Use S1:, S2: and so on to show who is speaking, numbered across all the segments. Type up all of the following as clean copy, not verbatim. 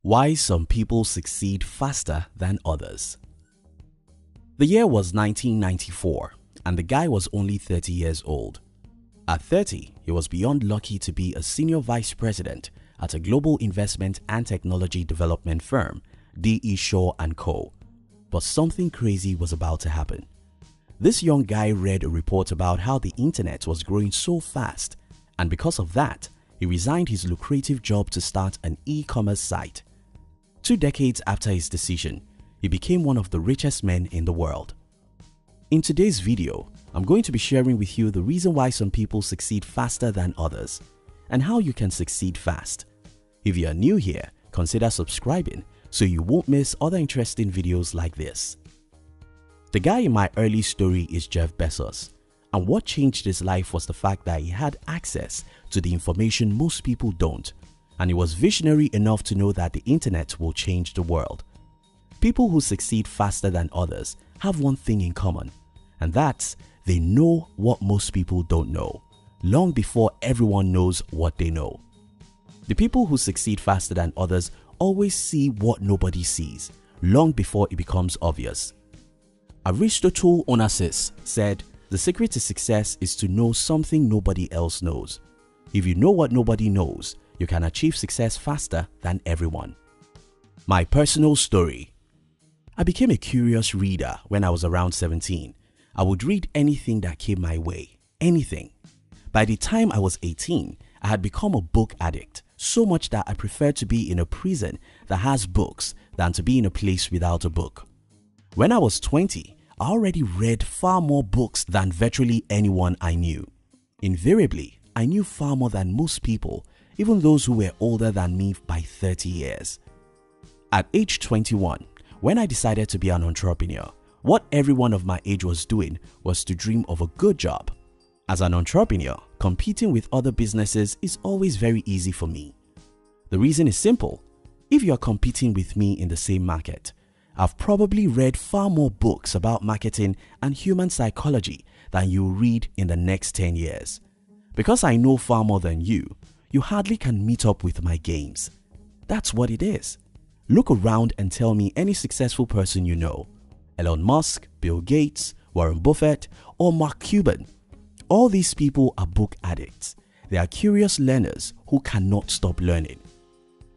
S1: Why some people succeed faster than others. The year was 1994 and the guy was only 30 years old. At 30, he was beyond lucky to be a senior vice president at a global investment and technology development firm, D.E. Shaw & Co. But something crazy was about to happen. This young guy read a report about how the internet was growing so fast, and because of that, he resigned his lucrative job to start an e-commerce site. 2 decades after his decision, he became one of the richest men in the world. In today's video, I'm going to be sharing with you the reason why some people succeed faster than others and how you can succeed fast. If you are new here, consider subscribing so you won't miss other interesting videos like this. The guy in my early story is Jeff Bezos, and what changed his life was the fact that he had access to the information most people don't, and he was visionary enough to know that the internet will change the world. People who succeed faster than others have one thing in common, and that's they know what most people don't know, long before everyone knows what they know. The people who succeed faster than others always see what nobody sees, long before it becomes obvious. Aristotle Onassis said, "The secret to success is to know something nobody else knows. If you know what nobody knows, you can achieve success faster than everyone." My personal story. I became a curious reader when I was around 17. I would read anything that came my way, anything. By the time I was 18, I had become a book addict, so much that I preferred to be in a prison that has books than to be in a place without a book. When I was 20, I already read far more books than virtually anyone I knew. Invariably, I knew far more than most people, even those who were older than me by 30 years. At age 21, when I decided to be an entrepreneur, what everyone of my age was doing was to dream of a good job. As an entrepreneur, competing with other businesses is always very easy for me. The reason is simple. If you are competing with me in the same market, I've probably read far more books about marketing and human psychology than you'll read in the next 10 years. Because I know far more than you hardly can meet up with my games. That's what it is. Look around and tell me any successful person you know. Elon Musk, Bill Gates, Warren Buffett, or Mark Cuban. All these people are book addicts. They are curious learners who cannot stop learning.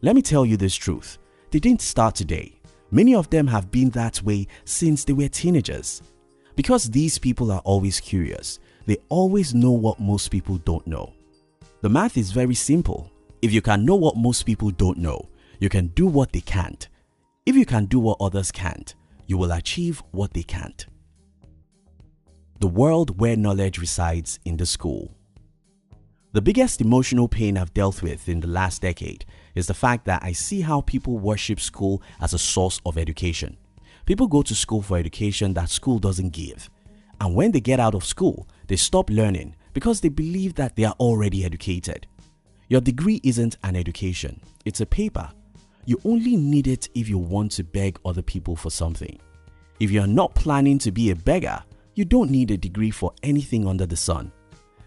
S1: Let me tell you this truth. They didn't start today. Many of them have been that way since they were teenagers. Because these people are always curious, they always know what most people don't know. The math is very simple. If you can know what most people don't know, you can do what they can't. If you can do what others can't, you will achieve what they can't. The world where knowledge resides in the school. The biggest emotional pain I've dealt with in the last decade is the fact that I see how people worship school as a source of education. People go to school for education that school doesn't give. And when they get out of school, they stop learning because they believe that they are already educated. Your degree isn't an education, it's a paper. You only need it if you want to beg other people for something. If you're not planning to be a beggar, you don't need a degree for anything under the sun.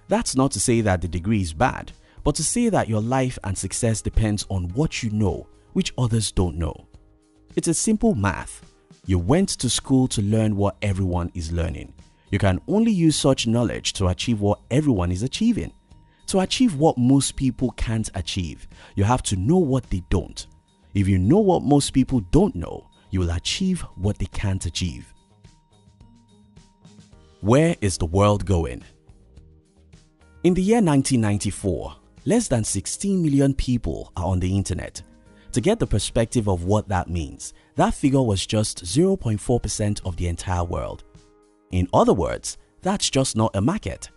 S1: That's not to say that the degree is bad, but to say that your life and success depends on what you know, which others don't know. It's a simple math. You went to school to learn what everyone is learning. You can only use such knowledge to achieve what everyone is achieving. To achieve what most people can't achieve, you have to know what they don't. If you know what most people don't know, you will achieve what they can't achieve. Where is the world going? In the year 1994, less than 16 million people are on the internet. To get the perspective of what that means, that figure was just 0.4% of the entire world. In other words, that's just not a market.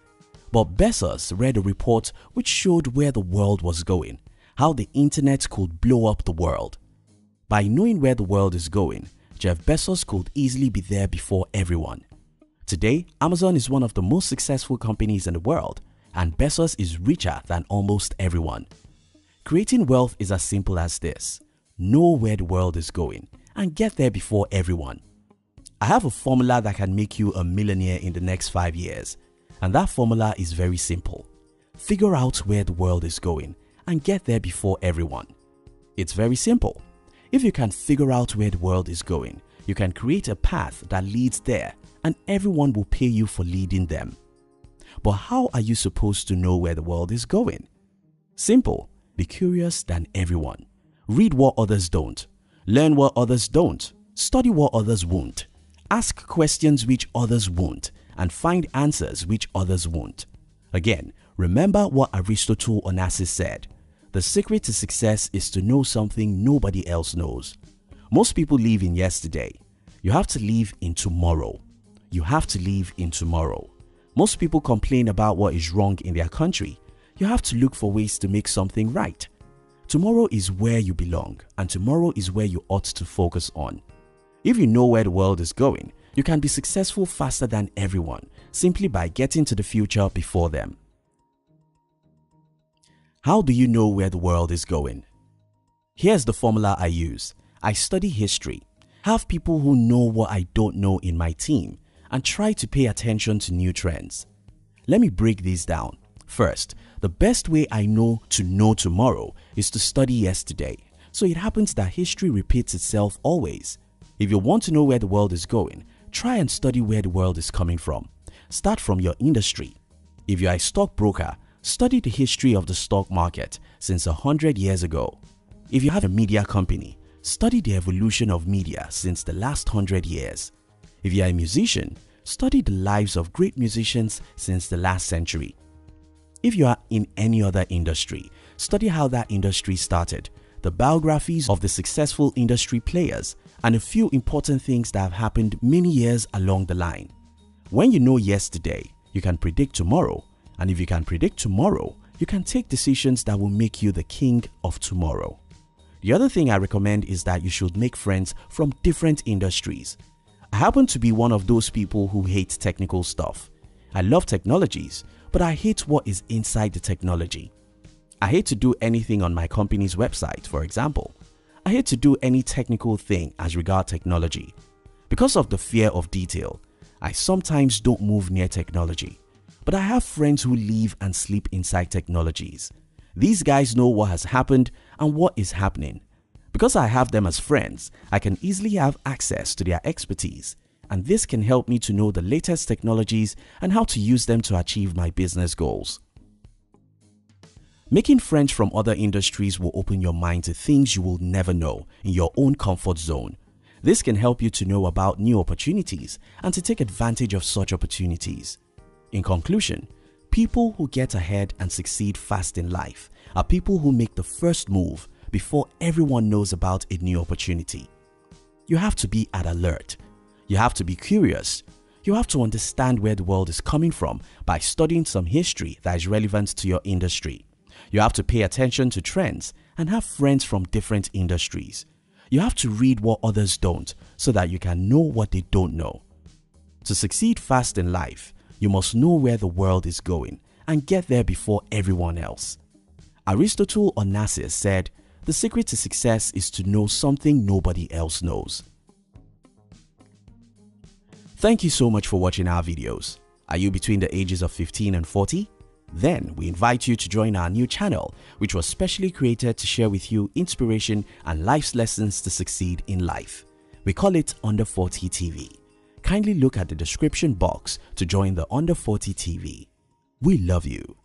S1: But Bezos read a report which showed where the world was going, how the internet could blow up the world. By knowing where the world is going, Jeff Bezos could easily be there before everyone. Today, Amazon is one of the most successful companies in the world, and Bezos is richer than almost everyone. Creating wealth is as simple as this. Know where the world is going and get there before everyone. I have a formula that can make you a millionaire in the next 5 years, and that formula is very simple. Figure out where the world is going and get there before everyone. It's very simple. If you can figure out where the world is going, you can create a path that leads there, and everyone will pay you for leading them. But how are you supposed to know where the world is going? Simple. Be curious than everyone. Read what others don't. Learn what others don't. Study what others won't. Ask questions which others won't, and find answers which others won't. Again, remember what Aristotle Onassis said. The secret to success is to know something nobody else knows. Most people live in yesterday. You have to live in tomorrow. You have to live in tomorrow. Most people complain about what is wrong in their country. You have to look for ways to make something right. Tomorrow is where you belong, and tomorrow is where you ought to focus on. If you know where the world is going, you can be successful faster than everyone simply by getting to the future before them. How do you know where the world is going? Here's the formula I use. I study history, have people who know what I don't know in my team, and try to pay attention to new trends. Let me break these down. First, the best way I know tomorrow is to study yesterday. So it happens that history repeats itself always. If you want to know where the world is going, try and study where the world is coming from. Start from your industry. If you are a stockbroker, study the history of the stock market since 100 years ago. If you have a media company, study the evolution of media since the last 100 years. If you are a musician, study the lives of great musicians since the last century. If you are in any other industry, study how that industry started, the biographies of the successful industry players, and a few important things that have happened many years along the line. When you know yesterday, you can predict tomorrow, and if you can predict tomorrow, you can take decisions that will make you the king of tomorrow. The other thing I recommend is that you should make friends from different industries. I happen to be one of those people who hate technical stuff. I love technologies, but I hate what is inside the technology. I hate to do anything on my company's website, for example. I hate to do any technical thing as regard technology. Because of the fear of detail, I sometimes don't move near technology. But I have friends who live and sleep inside technologies. These guys know what has happened and what is happening. Because I have them as friends, I can easily have access to their expertise, and this can help me to know the latest technologies and how to use them to achieve my business goals. Making friends from other industries will open your mind to things you will never know in your own comfort zone. This can help you to know about new opportunities and to take advantage of such opportunities. In conclusion, people who get ahead and succeed fast in life are people who make the first move before everyone knows about a new opportunity. You have to be at alert. You have to be curious. You have to understand where the world is coming from by studying some history that is relevant to your industry. You have to pay attention to trends and have friends from different industries. You have to read what others don't so that you can know what they don't know. To succeed fast in life, you must know where the world is going and get there before everyone else. Aristotle Onassis said, "The secret to success is to know something nobody else knows." Thank you so much for watching our videos. Are you between the ages of 15 and 40? Then we invite you to join our new channel, which was specially created to share with you inspiration and life's lessons to succeed in life. We call it Under 40 TV. Kindly look at the description box to join the Under 40 TV. We love you.